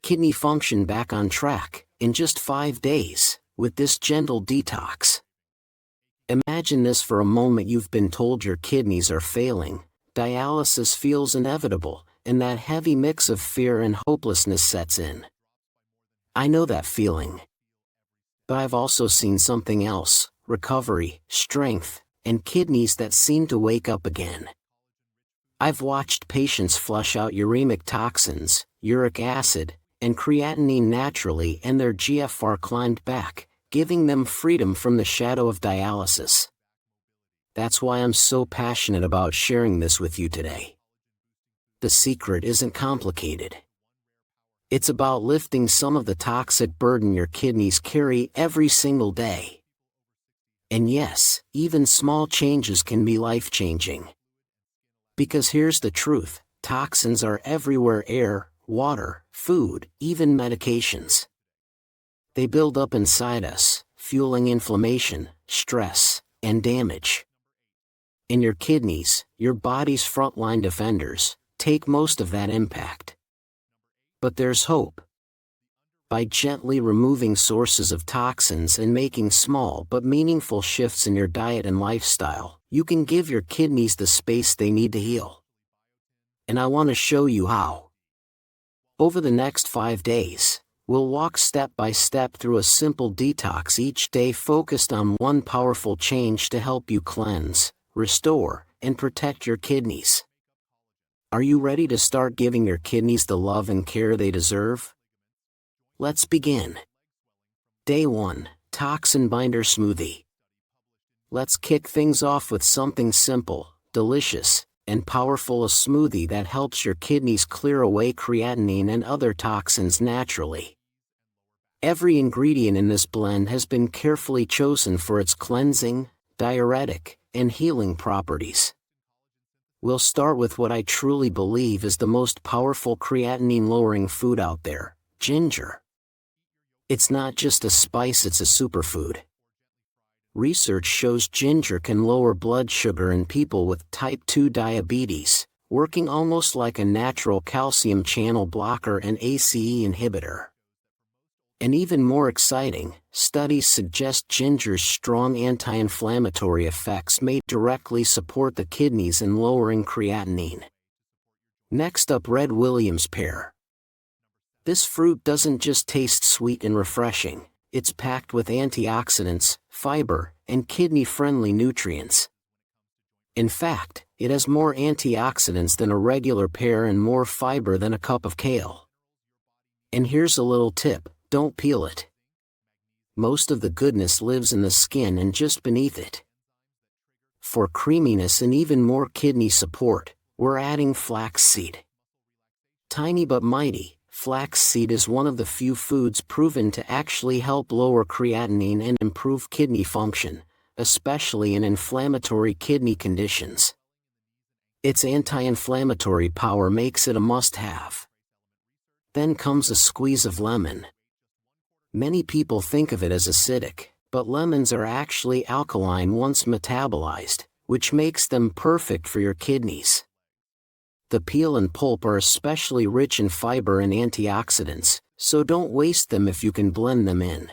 kidney function back on track in just 5 days with this gentle detox. Imagine this for a moment. You've been told your kidneys are failing, dialysis feels inevitable, and that heavy mix of fear and hopelessness sets in. I know that feeling. But I've also seen something else: recovery, strength, and kidneys that seem to wake up again. I've watched patients flush out uremic toxins, uric acid, and creatinine naturally, and their GFR climbed back, giving them freedom from the shadow of dialysis. That's why I'm so passionate about sharing this with you today. The secret isn't complicated. It's about lifting some of the toxic burden your kidneys carry every single day. And yes, even small changes can be life-changing. Because here's the truth: toxins are everywhere: air, water, food, even medications. They build up inside us, fueling inflammation, stress, and damage. And your kidneys, your body's frontline defenders, take most of that impact. But there's hope. By gently removing sources of toxins and making small but meaningful shifts in your diet and lifestyle, you can give your kidneys the space they need to heal. And I want to show you how. Over the next 5 days, we'll walk step by step through a simple detox each day, focused on one powerful change to help you cleanse, restore, and protect your kidneys. Are you ready to start giving your kidneys the love and care they deserve? Let's begin. Day 1, Toxin Binder Smoothie. Let's kick things off with something simple, delicious, and powerful: a smoothie that helps your kidneys clear away creatinine and other toxins naturally. Every ingredient in this blend has been carefully chosen for its cleansing, diuretic, and healing properties. We'll start with what I truly believe is the most powerful creatinine-lowering food out there: ginger. It's not just a spice, it's a superfood. Research shows ginger can lower blood sugar in people with type 2 diabetes, working almost like a natural calcium channel blocker and ACE inhibitor. And even more exciting, studies suggest ginger's strong anti-inflammatory effects may directly support the kidneys in lowering creatinine. Next up, Red Williams pear. This fruit doesn't just taste sweet and refreshing, it's packed with antioxidants, fiber, and kidney-friendly nutrients. In fact, it has more antioxidants than a regular pear and more fiber than a cup of kale. And here's a little tip: don't peel it. Most of the goodness lives in the skin and just beneath it. For creaminess and even more kidney support, we're adding flaxseed. Tiny but mighty, flaxseed is one of the few foods proven to actually help lower creatinine and improve kidney function, especially in inflammatory kidney conditions. Its anti-inflammatory power makes it a must-have. Then comes a squeeze of lemon. Many people think of it as acidic, but lemons are actually alkaline once metabolized, which makes them perfect for your kidneys. The peel and pulp are especially rich in fiber and antioxidants, so don't waste them if you can blend them in.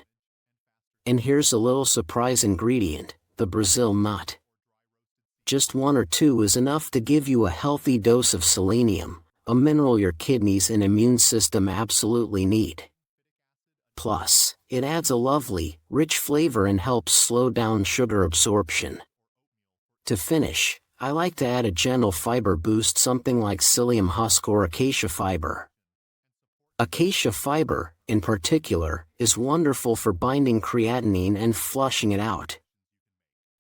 And here's a little surprise ingredient: the Brazil nut. Just 1 or 2 is enough to give you a healthy dose of selenium, a mineral your kidneys and immune system absolutely need. Plus, it adds a lovely, rich flavor and helps slow down sugar absorption. To finish, I like to add a gentle fiber boost, something like psyllium husk or acacia fiber. Acacia fiber, in particular, is wonderful for binding creatinine and flushing it out.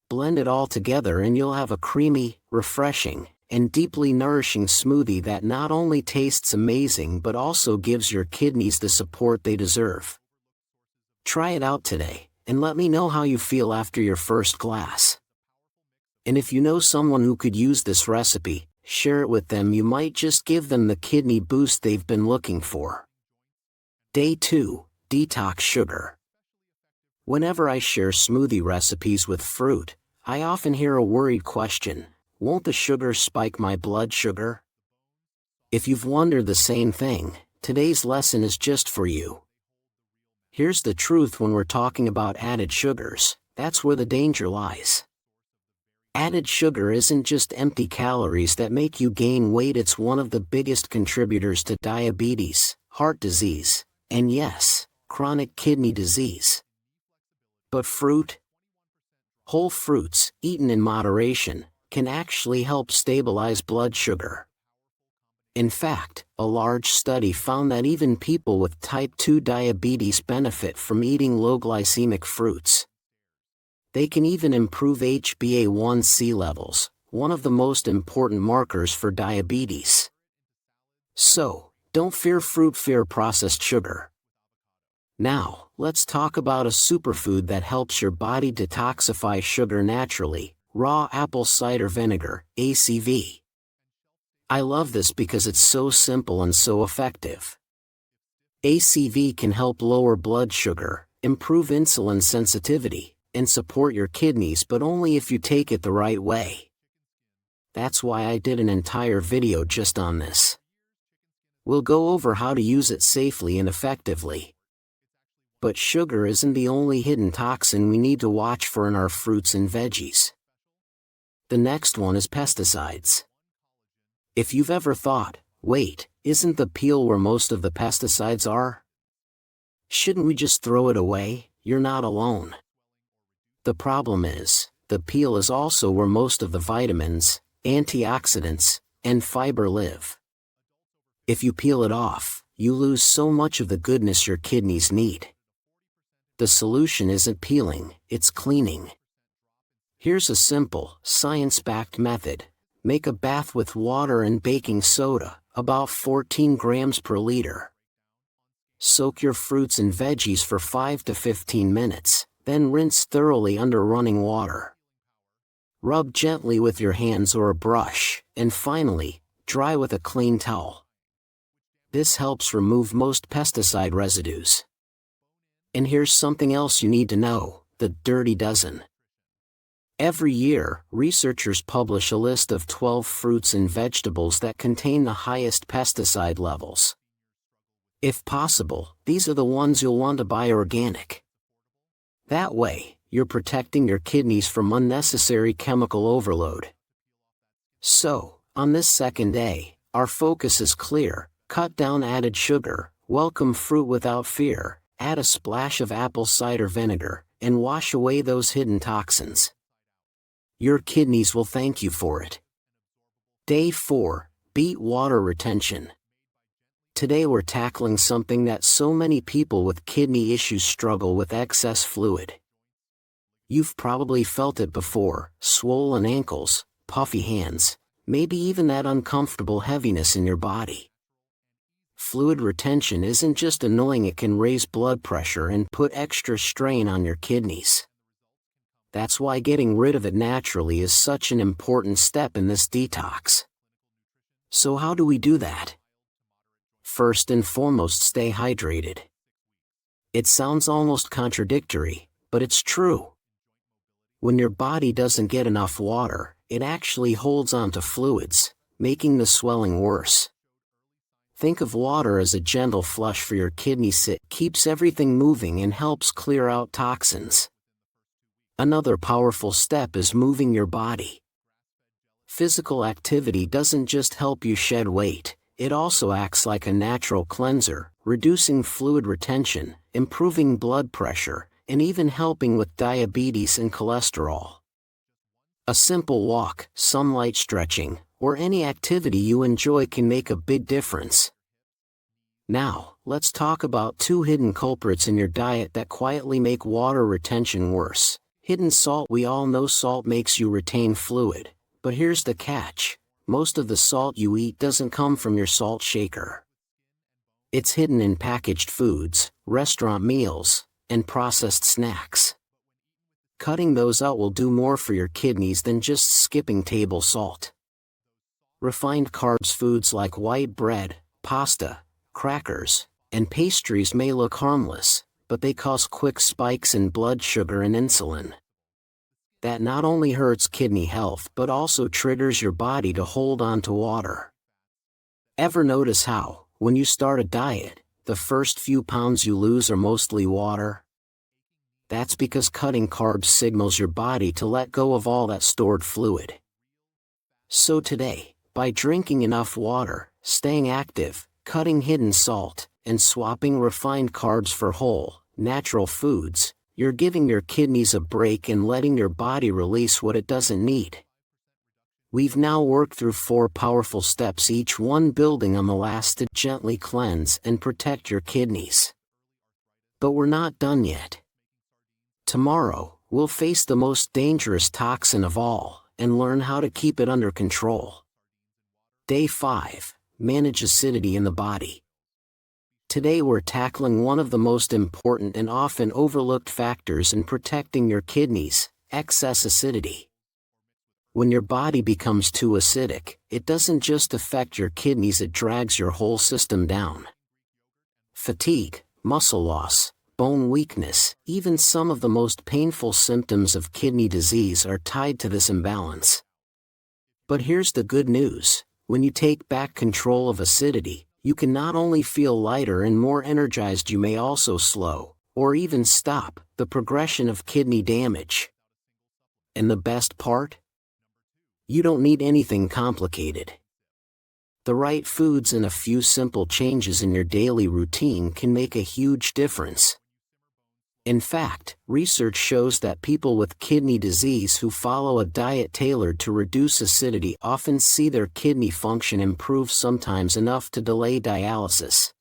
Blend it all together and you'll have a creamy, refreshing, and deeply nourishing smoothie that not only tastes amazing but also gives your kidneys the support they deserve. Try it out today, and let me know how you feel after your first glass. And if you know someone who could use this recipe, share it with them. You might just give them the kidney boost they've been looking for. Day 2, Detox Sugar. Whenever I share smoothie recipes with fruit, I often hear a worried question: won't the sugar spike my blood sugar? If you've wondered the same thing, today's lesson is just for you. Here's the truth: when we're talking about added sugars, that's where the danger lies. Added sugar isn't just empty calories that make you gain weight, it's one of the biggest contributors to diabetes, heart disease, and yes, chronic kidney disease. But fruit, whole fruits, eaten in moderation, can actually help stabilize blood sugar. In fact, a large study found that even people with type 2 diabetes benefit from eating low glycemic fruits. They can even improve HbA1c levels, one of the most important markers for diabetes. So, don't fear fruit, fear processed sugar. Now, let's talk about a superfood that helps your body detoxify sugar naturally: raw apple cider vinegar, ACV. I love this because it's so simple and so effective. ACV can help lower blood sugar, improve insulin sensitivity, and support your kidneys, but only if you take it the right way. That's why I did an entire video just on this. We'll go over how to use it safely and effectively. But sugar isn't the only hidden toxin we need to watch for in our fruits and veggies. The next one is pesticides. If you've ever thought, wait, isn't the peel where most of the pesticides are? Shouldn't we just throw it away? You're not alone. The problem is, the peel is also where most of the vitamins, antioxidants, and fiber live. If you peel it off, you lose so much of the goodness your kidneys need. The solution isn't peeling, it's cleaning. Here's a simple, science-backed method. Make a bath with water and baking soda, about 14 grams per liter. Soak your fruits and veggies for 5 to 15 minutes, then rinse thoroughly under running water. Rub gently with your hands or a brush, and finally, dry with a clean towel. This helps remove most pesticide residues. And here's something else you need to know: the dirty dozen. Every year, researchers publish a list of 12 fruits and vegetables that contain the highest pesticide levels. If possible, these are the ones you'll want to buy organic. That way, you're protecting your kidneys from unnecessary chemical overload. So, on this second day, our focus is clear: cut down added sugar, welcome fruit without fear, add a splash of apple cider vinegar, and wash away those hidden toxins. Your kidneys will thank you for it. Day 4, beat water retention. Today we're tackling something that so many people with kidney issues struggle with: excess fluid. You've probably felt it before: swollen ankles, puffy hands, maybe even that uncomfortable heaviness in your body. Fluid retention isn't just annoying, it can raise blood pressure and put extra strain on your kidneys. That's why getting rid of it naturally is such an important step in this detox. So how do we do that? First and foremost, stay hydrated. It sounds almost contradictory, but it's true. When your body doesn't get enough water, it actually holds onto fluids, making the swelling worse. Think of water as a gentle flush for your kidneys. It keeps everything moving and helps clear out toxins. Another powerful step is moving your body. Physical activity doesn't just help you shed weight, it also acts like a natural cleanser, reducing fluid retention, improving blood pressure, and even helping with diabetes and cholesterol. A simple walk, some light stretching, or any activity you enjoy can make a big difference. Now, let's talk about 2 hidden culprits in your diet that quietly make water retention worse. Hidden salt. We all know salt makes you retain fluid, but here's the catch: most of the salt you eat doesn't come from your salt shaker. It's hidden in packaged foods, restaurant meals, and processed snacks. Cutting those out will do more for your kidneys than just skipping table salt. Refined carbs. Foods like white bread, pasta, crackers, and pastries may look harmless, but they cause quick spikes in blood sugar and insulin. That not only hurts kidney health but also triggers your body to hold on to water. Ever notice how, when you start a diet, the first few pounds you lose are mostly water? That's because cutting carbs signals your body to let go of all that stored fluid. So today, by drinking enough water, staying active, cutting hidden salt, and swapping refined carbs for whole, natural foods, you're giving your kidneys a break and letting your body release what it doesn't need. We've now worked through 4 powerful steps, each one building on the last to gently cleanse and protect your kidneys. But we're not done yet. Tomorrow, we'll face the most dangerous toxin of all, and learn how to keep it under control. Day 5. Manage acidity in the body. Today we're tackling one of the most important and often overlooked factors in protecting your kidneys: excess acidity. When your body becomes too acidic, it doesn't just affect your kidneys, it drags your whole system down. Fatigue, muscle loss, bone weakness, even some of the most painful symptoms of kidney disease are tied to this imbalance. But here's the good news: when you take back control of acidity, you can not only feel lighter and more energized, you may also slow, or even stop, the progression of kidney damage. And the best part? You don't need anything complicated. The right foods and a few simple changes in your daily routine can make a huge difference. In fact, research shows that people with kidney disease who follow a diet tailored to reduce acidity often see their kidney function improve, sometimes enough to delay dialysis.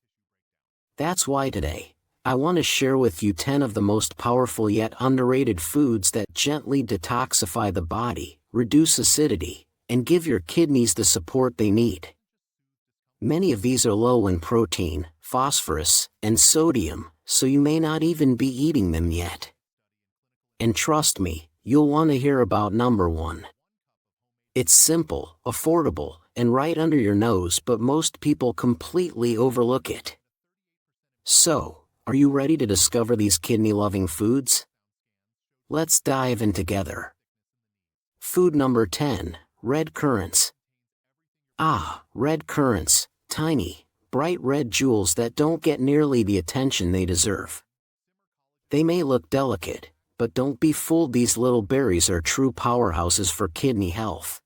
That's why today, I want to share with you 10 of the most powerful yet underrated foods that gently detoxify the body, reduce acidity, and give your kidneys the support they need. Many of these are low in protein, phosphorus, and sodium, so you may not even be eating them yet. And trust me, you'll want to hear about number 1. It's simple, affordable, and right under your nose, but most people completely overlook it. So, are you ready to discover these kidney-loving foods? Let's dive in together. Food number 10, red currants. Red currants, tiny, bright red jewels that don't get nearly the attention they deserve. They may look delicate, but don't be fooled, these little berries are true powerhouses for kidney health.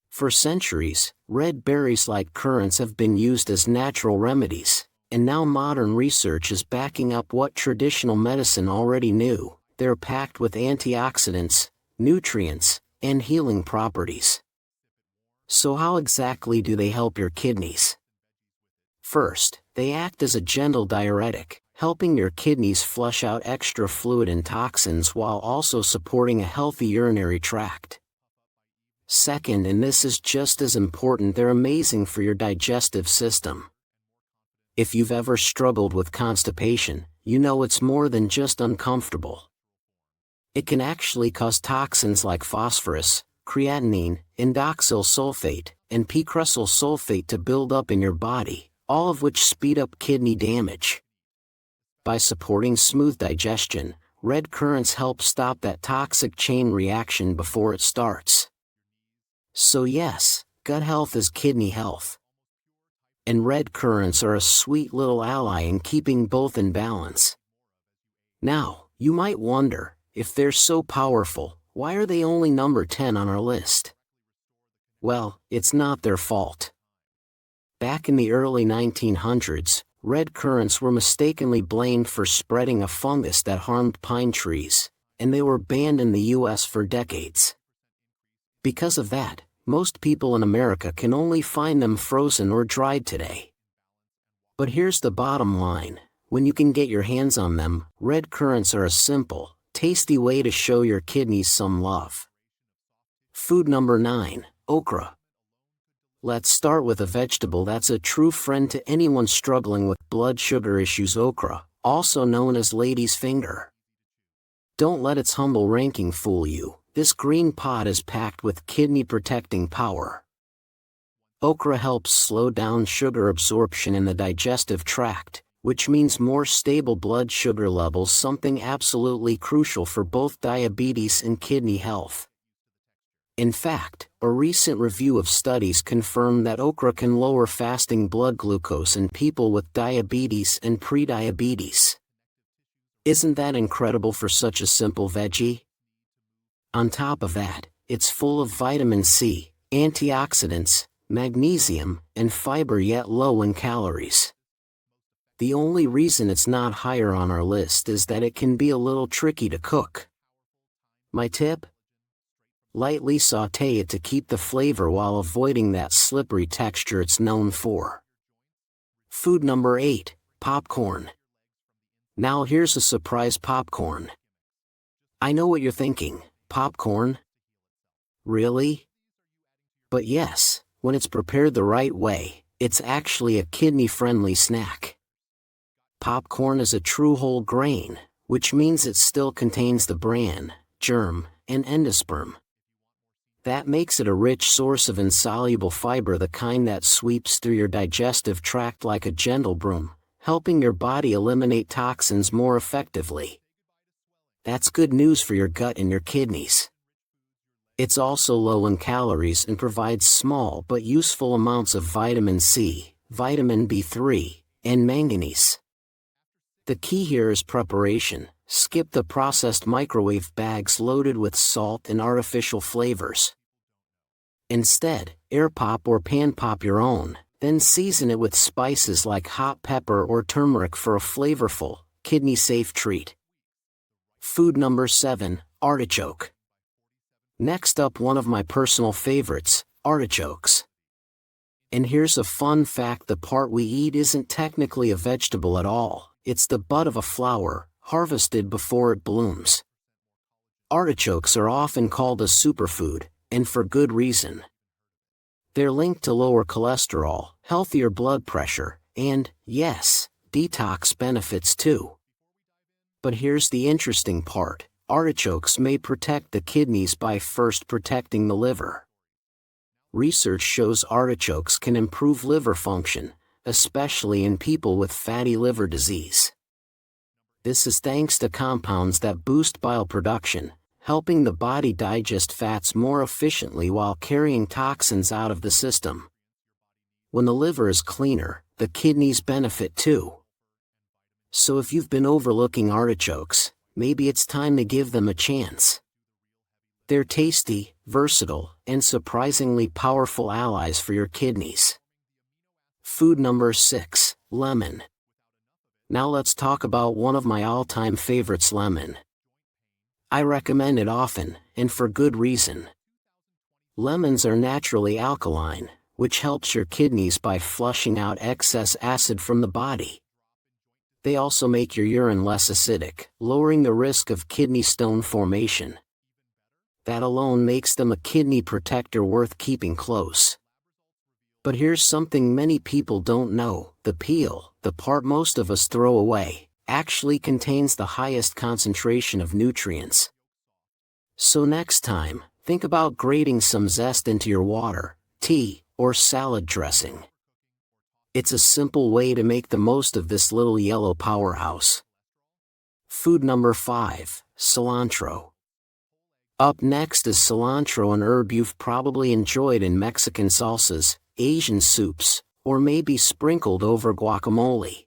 For centuries, red berries like currants have been used as natural remedies, and now modern research is backing up what traditional medicine already knew: they're packed with antioxidants, nutrients, and healing properties. So how exactly do they help your kidneys? First, they act as a gentle diuretic, helping your kidneys flush out extra fluid and toxins while also supporting a healthy urinary tract. Second, and this is just as important, they're amazing for your digestive system. If you've ever struggled with constipation, you know it's more than just uncomfortable. It can actually cause toxins like phosphorus, creatinine, indoxyl sulfate, and picrusyl sulfate to build up in your body, all of which speed up kidney damage. By supporting smooth digestion, red currants help stop that toxic chain reaction before it starts. So yes, gut health is kidney health. And red currants are a sweet little ally in keeping both in balance. Now, you might wonder, if they're so powerful, why are they only number 10 on our list? Well, it's not their fault. Back in the early 1900s, red currants were mistakenly blamed for spreading a fungus that harmed pine trees, and they were banned in the US for decades. Because of that, most people in America can only find them frozen or dried today. But here's the bottom line: when you can get your hands on them, red currants are a simple, tasty way to show your kidneys some love. Food number 9, okra. Let's start with a vegetable that's a true friend to anyone struggling with blood sugar issues: okra, also known as lady's finger. Don't let its humble ranking fool you. This green pod is packed with kidney-protecting power. Okra helps slow down sugar absorption in the digestive tract, which means more stable blood sugar levels, something absolutely crucial for both diabetes and kidney health. In fact, a recent review of studies confirmed that okra can lower fasting blood glucose in people with diabetes and prediabetes. Isn't that incredible for such a simple veggie? On top of that, it's full of vitamin C, antioxidants, magnesium, and fiber, yet low in calories. The only reason it's not higher on our list is that it can be a little tricky to cook. My tip? Lightly sauté it to keep the flavor while avoiding that slippery texture it's known for. Food number 8, popcorn. Now here's a surprise popcorn. I know what you're thinking, popcorn? Really? But yes, when it's prepared the right way, it's actually a kidney-friendly snack. Popcorn is a true whole grain, which means it still contains the bran, germ, and endosperm. That makes it a rich source of insoluble fiber, the kind that sweeps through your digestive tract like a gentle broom, helping your body eliminate toxins more effectively. That's good news for your gut and your kidneys. It's also low in calories and provides small but useful amounts of vitamin C, vitamin B3, and manganese. The key here is preparation. Skip the processed microwave bags loaded with salt and artificial flavors. Instead, air pop or pan pop your own, then season it with spices like hot pepper or turmeric for a flavorful, kidney-safe treat. Food number 7, artichoke. Next up, one of my personal favorites, artichokes. And here's a fun fact: the part we eat isn't technically a vegetable at all, it's the bud of a flower, harvested before it blooms. Artichokes are often called a superfood, and for good reason. They're linked to lower cholesterol, healthier blood pressure, and, yes, detox benefits too. But here's the interesting part: artichokes may protect the kidneys by first protecting the liver. Research shows artichokes can improve liver function, especially in people with fatty liver disease. This is thanks to compounds that boost bile production, helping the body digest fats more efficiently while carrying toxins out of the system. When the liver is cleaner, the kidneys benefit too. So if you've been overlooking artichokes, maybe it's time to give them a chance. They're tasty, versatile, and surprisingly powerful allies for your kidneys. Food number 6, lemon. Now let's talk about one of my all-time favorites, lemon. I recommend it often, and for good reason. Lemons are naturally alkaline, which helps your kidneys by flushing out excess acid from the body. They also make your urine less acidic, lowering the risk of kidney stone formation. That alone makes them a kidney protector worth keeping close. But here's something many people don't know: the peel, the part most of us throw away, actually contains the highest concentration of nutrients. So next time, think about grating some zest into your water, tea, or salad dressing. It's a simple way to make the most of this little yellow powerhouse. Food number 5, cilantro. Up next is cilantro, an herb you've probably enjoyed in Mexican salsas, Asian soups, or maybe sprinkled over guacamole.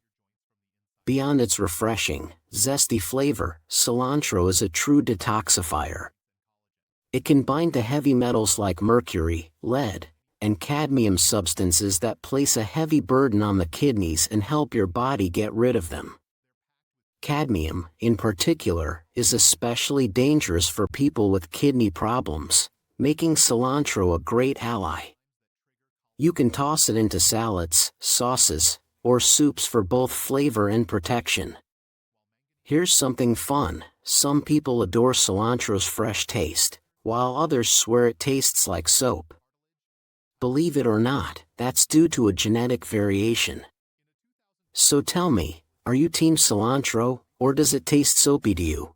Beyond its refreshing, zesty flavor, cilantro is a true detoxifier. It can bind to heavy metals like mercury, lead, and cadmium, substances that place a heavy burden on the kidneys and help your body get rid of them. Cadmium, in particular, is especially dangerous for people with kidney problems, making cilantro a great ally. You can toss it into salads, sauces, or soups for both flavor and protection. Here's something fun: some people adore cilantro's fresh taste, while others swear it tastes like soap. Believe it or not, that's due to a genetic variation. So tell me, are you team cilantro, or does it taste soapy to you?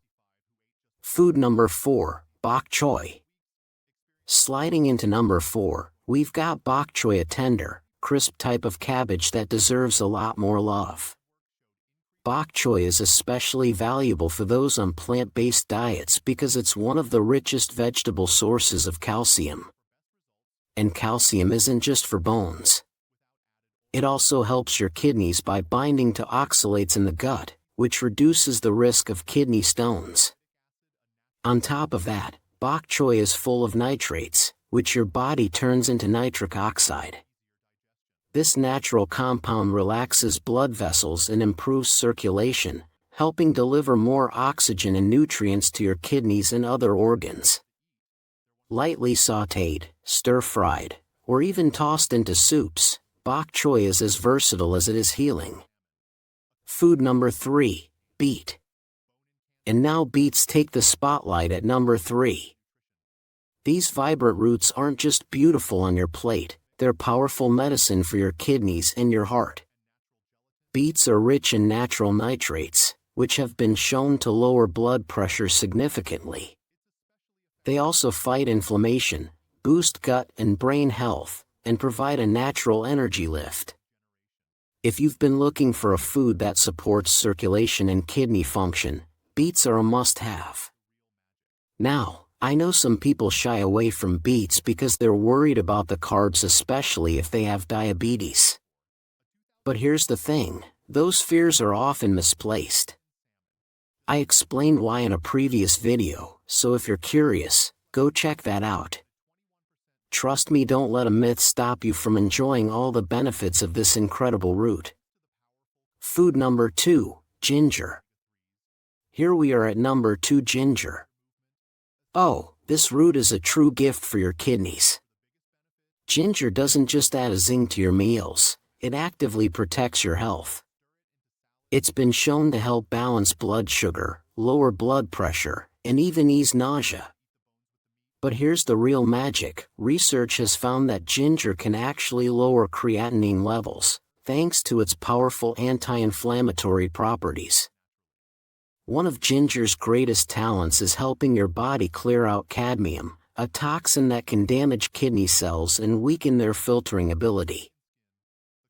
Food number 4, bok choy. Sliding into number 4, we've got bok choy, a tender, crisp type of cabbage that deserves a lot more love. bok choy is especially valuable for those on plant-based diets because it's one of the richest vegetable sources of calcium. And calcium isn't just for bones. It also helps your kidneys by binding to oxalates in the gut, which reduces the risk of kidney stones. On top of that, bok choy is full of nitrates, which your body turns into nitric oxide. This natural compound relaxes blood vessels and improves circulation, helping deliver more oxygen and nutrients to your kidneys and other organs. Lightly sautéed, stir-fried, or even tossed into soups, bok choy is as versatile as it is healing. Food number 3, beet. And now beets take the spotlight at number 3. These vibrant roots aren't just beautiful on your plate, they're powerful medicine for your kidneys and your heart. Beets are rich in natural nitrates, which have been shown to lower blood pressure significantly. They also fight inflammation, boost gut and brain health, and provide a natural energy lift. If you've been looking for a food that supports circulation and kidney function, beets are a must-have. Now, I know some people shy away from beets because they're worried about the carbs, especially if they have diabetes. But here's the thing, those fears are often misplaced. I explained why in a previous video, so if you're curious, go check that out. Trust me, don't let a myth stop you from enjoying all the benefits of this incredible root. Food number 2, ginger. Here we are at number 2, ginger. Oh, this root is a true gift for your kidneys. Ginger doesn't just add a zing to your meals, it actively protects your health. It's been shown to help balance blood sugar, lower blood pressure, and even ease nausea. But here's the real magic, research has found that ginger can actually lower creatinine levels, thanks to its powerful anti-inflammatory properties. One of ginger's greatest talents is helping your body clear out cadmium, a toxin that can damage kidney cells and weaken their filtering ability.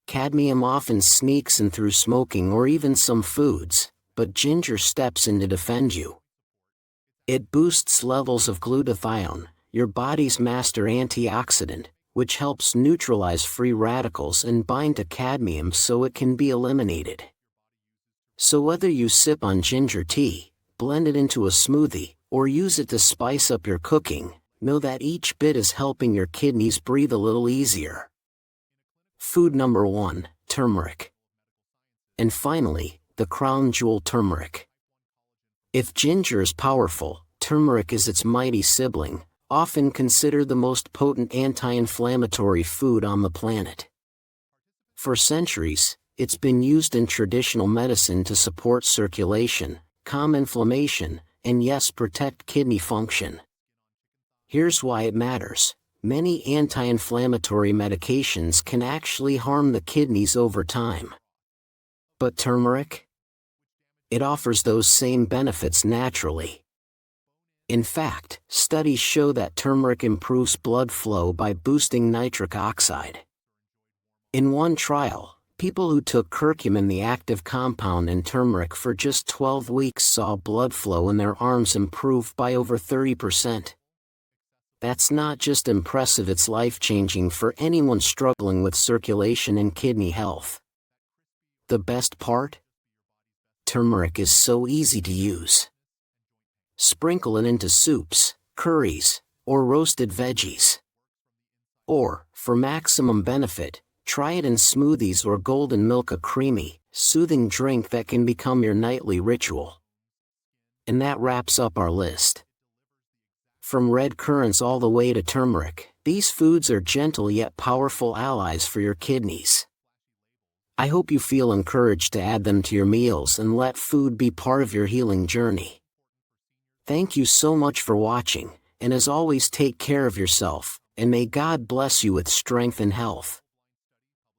Cadmium often sneaks in through smoking or even some foods, but ginger steps in to defend you. It boosts levels of glutathione, your body's master antioxidant, which helps neutralize free radicals and bind to cadmium so it can be eliminated. So whether you sip on ginger tea, blend it into a smoothie, or use it to spice up your cooking, know that each bit is helping your kidneys breathe a little easier. Food number 1, turmeric. And finally, the crown jewel, turmeric. If ginger is powerful, turmeric is its mighty sibling, often considered the most potent anti-inflammatory food on the planet. For centuries, it's been used in traditional medicine to support circulation, calm inflammation, and yes, protect kidney function. Here's why it matters. Many anti-inflammatory medications can actually harm the kidneys over time. But turmeric? It offers those same benefits naturally. In fact, studies show that turmeric improves blood flow by boosting nitric oxide. In one trial, people who took curcumin, the active compound in turmeric, for just 12 weeks saw blood flow in their arms improve by over 30%. That's not just impressive, it's life-changing for anyone struggling with circulation and kidney health. The best part? Turmeric is so easy to use. Sprinkle it into soups, curries, or roasted veggies. Or, for maximum benefit, try it in smoothies or golden milk, a creamy, soothing drink that can become your nightly ritual. And that wraps up our list. From red currants all the way to turmeric, these foods are gentle yet powerful allies for your kidneys. I hope you feel encouraged to add them to your meals and let food be part of your healing journey. Thank you so much for watching, and as always, take care of yourself, and may God bless you with strength and health.